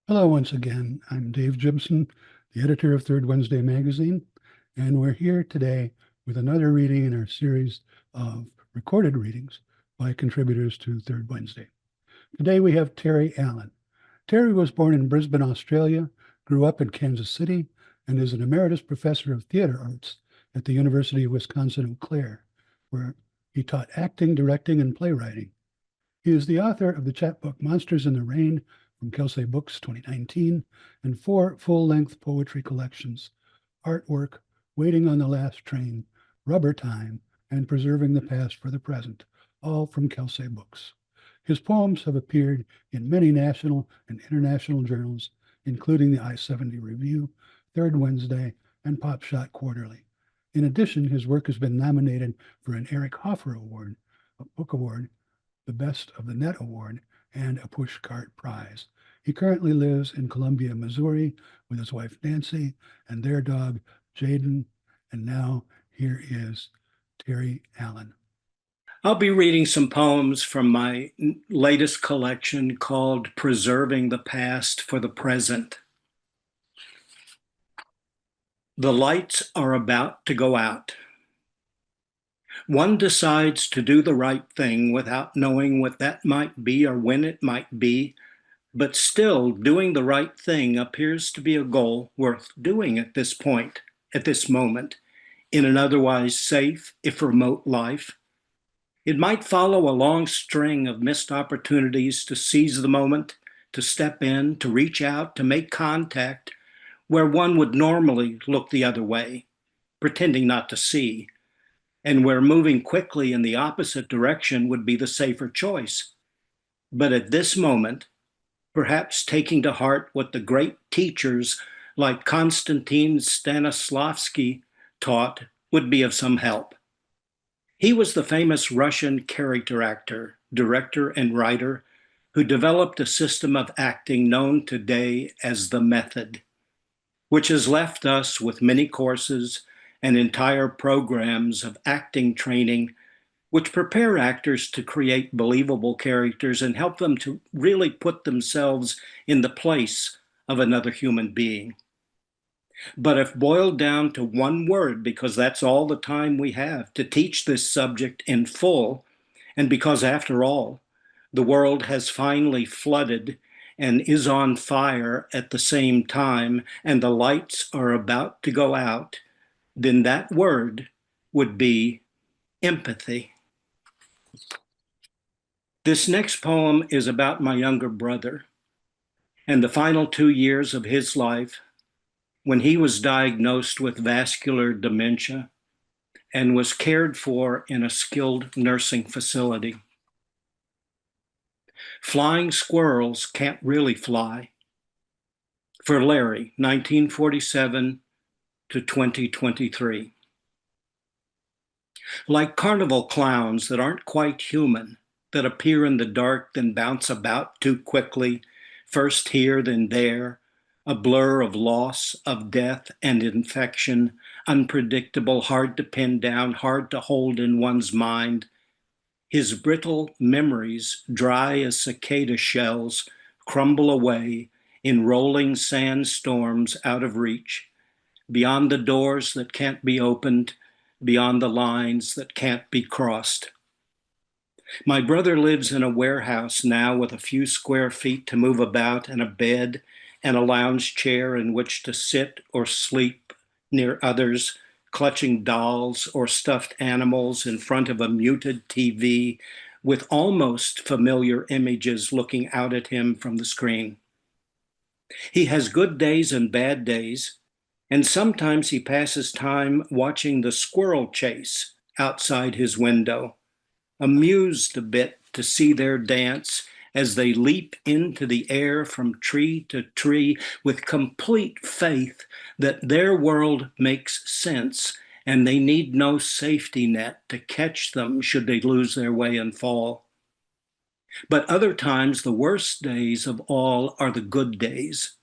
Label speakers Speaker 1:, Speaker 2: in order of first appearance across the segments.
Speaker 1: Hello, once again. I'm Dave Gibson, the editor of Third Wednesday magazine, and we're here today with another reading in our series of recorded readings by contributors to Third Wednesday. Today we have Terry Allen. Terry was born in Brisbane, Australia, grew up in Kansas City, and is an emeritus professor of theater arts at the University of Wisconsin-Eau Claire, where he taught acting, directing, and playwriting. He is the author of the chapbook Monsters in the Rain from Kelsey Books 2019 and 4 full-length poetry collections, Artwork, Waiting on the Last Train, Rubber Time, and Preserving the Past for the Present, all from Kelsey Books. His poems have appeared in many national and international journals, including the I-70 Review, Third Wednesday, and Pop Shot Quarterly. In addition, his work has been nominated for an Eric Hoffer Award, a book award, the Best of the Net Award, and a Pushcart Prize. He currently lives in Columbia, Missouri, with his wife Nancy and their dog Jaden. And now here is Terry Allen.
Speaker 2: I'll be reading some poems from my latest collection called Preserving the Past for the Present. The lights are about to go out. One decides to do the right thing without knowing what that might be or when it might be, but still doing the right thing appears to be a goal worth doing at this point, at this moment, in an otherwise safe, if remote life. It might follow a long string of missed opportunities to seize the moment, to step in, to reach out, to make contact, where one would normally look the other way, pretending not to see, and where moving quickly in the opposite direction would be the safer choice. But at this moment, perhaps taking to heart what the great teachers like Konstantin Stanislavski taught would be of some help. He was the famous Russian character actor, director, and writer who developed a system of acting known today as the method, which has left us with many courses and entire programs of acting training, which prepare actors to create believable characters and help them to really put themselves in the place of another human being. But if boiled down to one word, because that's all the time we have to teach this subject in full, and because after all, the world has finally flooded and is on fire at the same time, and the lights are about to go out, then that word would be empathy. This next poem is about my younger brother and the final 2 years of his life when he was diagnosed with vascular dementia and was cared for in a skilled nursing facility. Flying squirrels can't really fly. For Larry, 1947 to 2023. Like carnival clowns that aren't quite human, that appear in the dark, then bounce about too quickly, first here, then there, a blur of loss, of death and infection, unpredictable, hard to pin down, hard to hold in one's mind. His brittle memories, dry as cicada shells, crumble away in rolling sandstorms out of reach, beyond the doors that can't be opened, beyond the lines that can't be crossed. My brother lives in a warehouse now with a few square feet to move about and a bed and a lounge chair in which to sit or sleep near others, clutching dolls or stuffed animals in front of a muted TV with almost familiar images looking out at him from the screen. He has good days and bad days, and sometimes he passes time watching the squirrel chase outside his window, amused a bit to see their dance as they leap into the air from tree to tree with complete faith that their world makes sense and they need no safety net to catch them should they lose their way and fall. But other times, the worst days of all are the good days,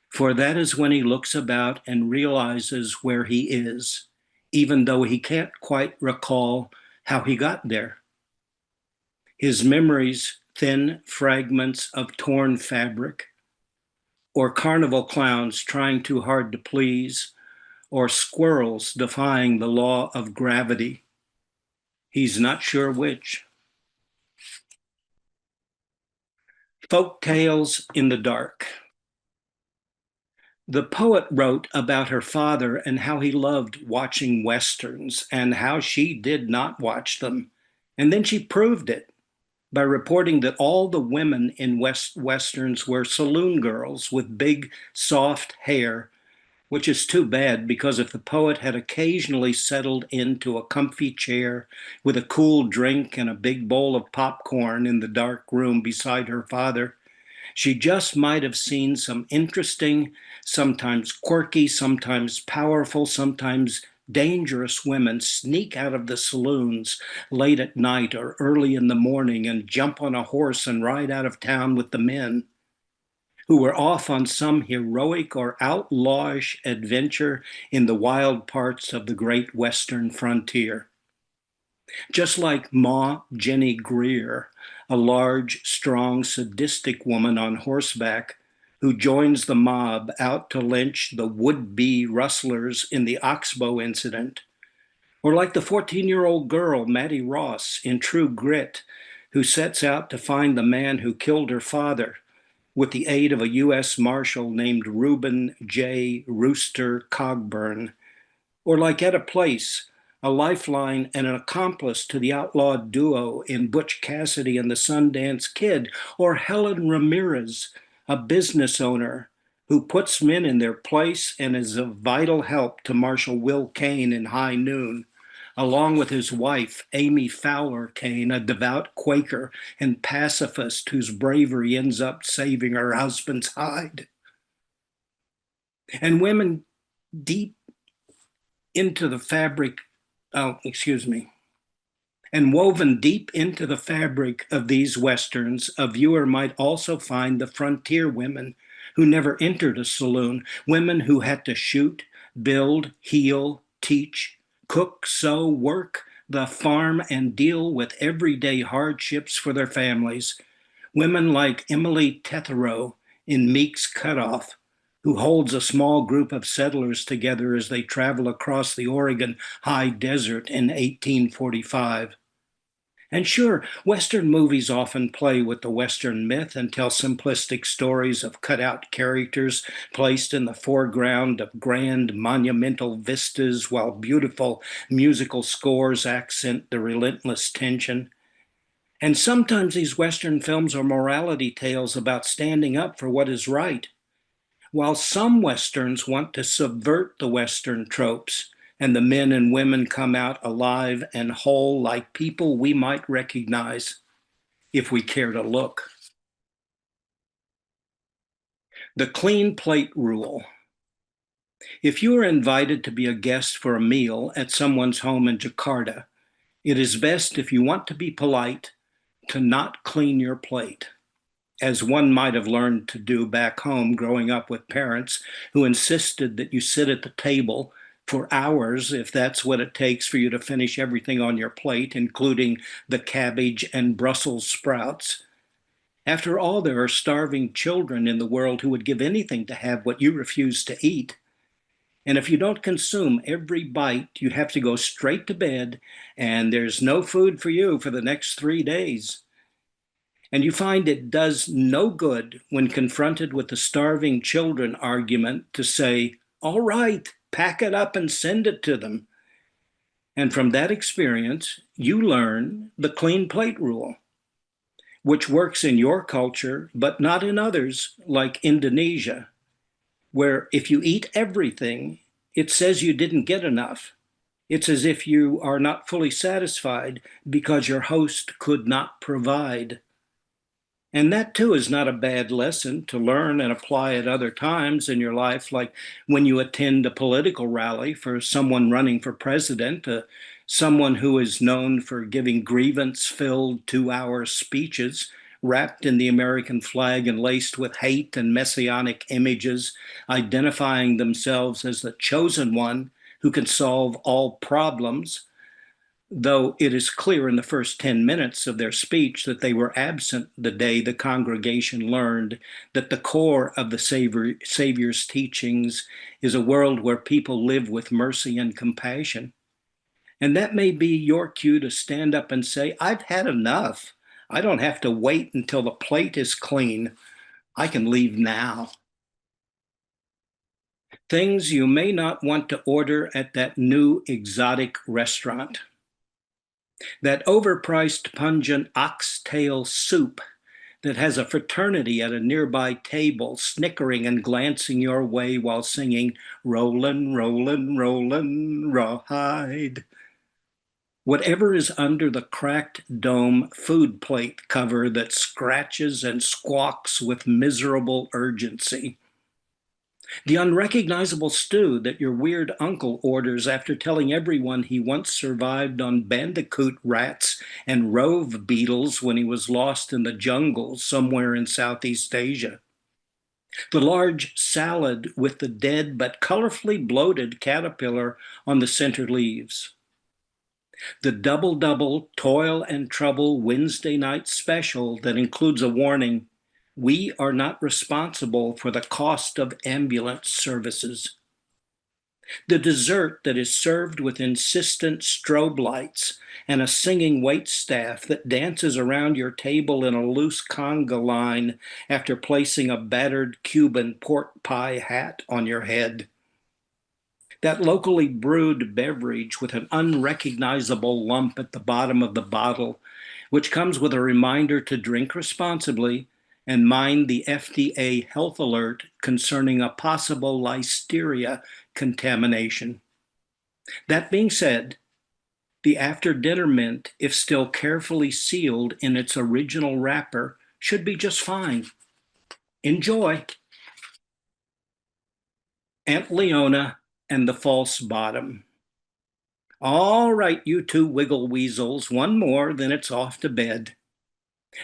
Speaker 2: for that is when he looks about and realizes where he is, even though he can't quite recall how he got there. His memories, thin fragments of torn fabric, or carnival clowns trying too hard to please, or squirrels defying the law of gravity. He's not sure which. Folk tales in the dark. The poet wrote about her father and how he loved watching Westerns and how she did not watch them. And then she proved it by reporting that all the women in Westerns were saloon girls with big, soft hair, which is too bad because if the poet had occasionally settled into a comfy chair with a cool drink and a big bowl of popcorn in the dark room beside her father, she just might have seen some interesting, sometimes quirky, sometimes powerful, sometimes dangerous women sneak out of the saloons late at night or early in the morning and jump on a horse and ride out of town with the men who were off on some heroic or outlawish adventure in the wild parts of the great Western frontier. Just like Ma Jenny Greer, a large, strong, sadistic woman on horseback who joins the mob out to lynch the would-be rustlers in the Oxbow incident, or like the 14-year-old girl, Maddie Ross, in True Grit, who sets out to find the man who killed her father with the aid of a U.S. Marshal named Reuben J. Rooster Cogburn, or like Etta Place, a lifeline and an accomplice to the outlawed duo in Butch Cassidy and the Sundance Kid, or Helen Ramirez, a business owner who puts men in their place and is a vital help to Marshal Will Kane in High Noon, along with his wife, Amy Fowler Kane, a devout Quaker and pacifist whose bravery ends up saving her husband's hide. And women deep into the fabric, and woven deep into the fabric of these Westerns, a viewer might also find the frontier women who never entered a saloon, women who had to shoot, build, heal, teach, cook, sew, work the farm, and deal with everyday hardships for their families. Women like Emily Tetherow in Meek's Cutoff, who holds a small group of settlers together as they travel across the Oregon high desert in 1845. And sure, Western movies often play with the Western myth and tell simplistic stories of cutout characters placed in the foreground of grand monumental vistas while beautiful musical scores accent the relentless tension. And sometimes these Western films are morality tales about standing up for what is right, while some Westerns want to subvert the Western tropes and the men and women come out alive and whole like people we might recognize if we care to look. The clean plate rule. If you are invited to be a guest for a meal at someone's home in Jakarta, it is best, if you want to be polite, to not clean your plate, as one might have learned to do back home growing up with parents who insisted that you sit at the table for hours if that's what it takes for you to finish everything on your plate, including the cabbage and Brussels sprouts. After all, there are starving children in the world who would give anything to have what you refuse to eat. And if you don't consume every bite, you have to go straight to bed, and there's no food for you for the next 3 days. And you find it does no good when confronted with the starving children argument to say, all right, pack it up and send it to them. And from that experience, you learn the clean plate rule, which works in your culture, but not in others, like Indonesia, where if you eat everything, it says you didn't get enough. It's as if you are not fully satisfied because your host could not provide. And that too is not a bad lesson to learn and apply at other times in your life, like when you attend a political rally for someone running for president, someone who is known for giving grievance-filled 2-hour speeches wrapped in the American flag and laced with hate and messianic images, identifying themselves as the chosen one who can solve all problems. though it is clear in the first 10 minutes of their speech that they were absent the day the congregation learned that the core of the Savior's teachings is a world where people live with mercy and compassion. And that may be your cue to stand up and say, I've had enough. I don't have to wait until the plate is clean. I can leave now. Things you may not want to order at that new exotic restaurant. That overpriced pungent oxtail soup that has a fraternity at a nearby table snickering and glancing your way while singing Rollin', Rollin', Rollin', Rawhide. Whatever is under the cracked dome food plate cover that scratches and squawks with miserable urgency. The unrecognizable stew that your weird uncle orders after telling everyone he once survived on bandicoot rats and rove beetles when he was lost in the jungles somewhere in Southeast Asia. The large salad with the dead but colorfully bloated caterpillar on the center leaves. The double toil and trouble Wednesday night special that includes a warning: we are not responsible for the cost of ambulance services. The dessert that is served with insistent strobe lights and a singing waitstaff that dances around your table in a loose conga line after placing a battered Cuban pork pie hat on your head. That locally brewed beverage with an unrecognizable lump at the bottom of the bottle, which comes with a reminder to drink responsibly and mind the FDA health alert concerning a possible listeria contamination. That being said, the after dinner mint, if still carefully sealed in its original wrapper, should be just fine. Enjoy. Aunt Leona and the false bottom. All right, you two wiggle weasels, one more, then it's off to bed.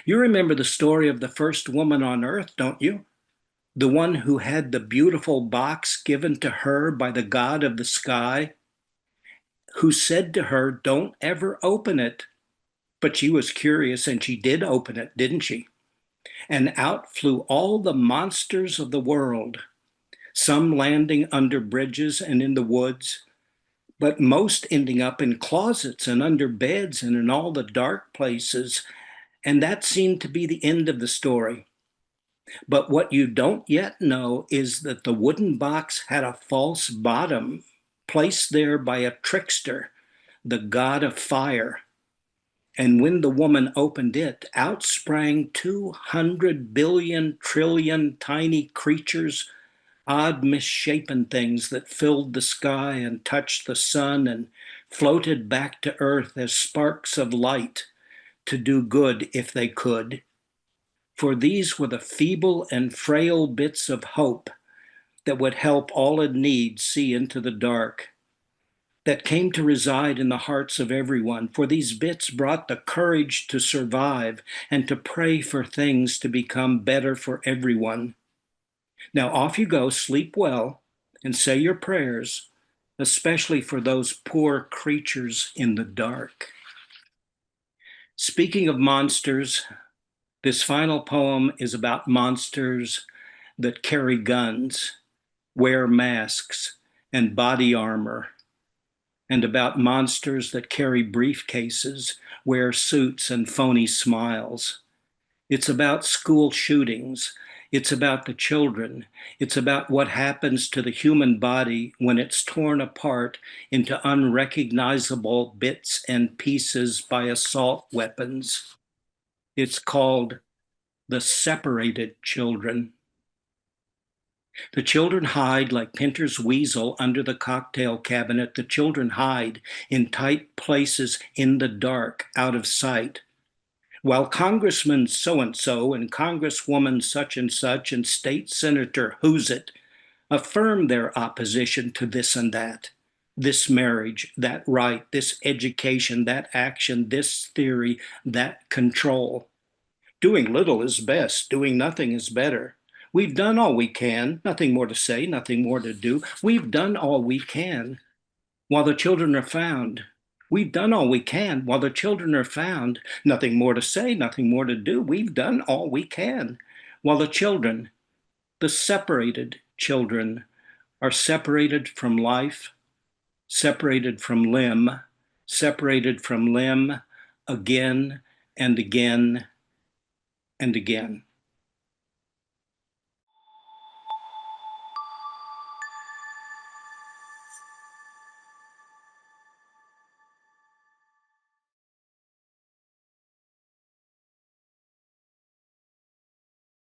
Speaker 2: You remember the story of the first woman on earth, don't you? The one who had the beautiful box given to her by the god of the sky, who said to her, don't ever open it. But she was curious and she did open it, didn't she? And out flew all the monsters of the world, some landing under bridges and in the woods, but most ending up in closets and under beds and in all the dark places. And that seemed to be the end of the story. But what you don't yet know is that the wooden box had a false bottom placed there by a trickster, the god of fire. And when the woman opened it, out sprang 200 billion trillion tiny creatures, odd misshapen things that filled the sky and touched the sun and floated back to earth as sparks of light to do good if they could. For these were the feeble and frail bits of hope that would help all in need see into the dark, that came to reside in the hearts of everyone. For these bits brought the courage to survive and to pray for things to become better for everyone. Now off you go, sleep well, and say your prayers, especially for those poor creatures in the dark. Speaking of monsters, this final poem is about monsters that carry guns, wear masks, and body armor, and about monsters that carry briefcases, wear suits, and phony smiles. It's about school shootings. It's about the children. It's about what happens to the human body when it's torn apart into unrecognizable bits and pieces by assault weapons. It's called The Separated Children. The children hide like Pinter's weasel under the cocktail cabinet. The children hide in tight places in the dark, out of sight. While Congressman so-and-so and Congresswoman such and such and State Senator who's it affirm their opposition to this and that, this marriage, that right, this education, that action, this theory, that control. Doing little is best, doing nothing is better. We've done all we can, nothing more to say, nothing more to do. We've done all we can while the children are found. We've done all we can. While the children are found, nothing more to say, nothing more to do. We've done all we can. While the children, the separated children, are separated from life, separated from limb again and again and again.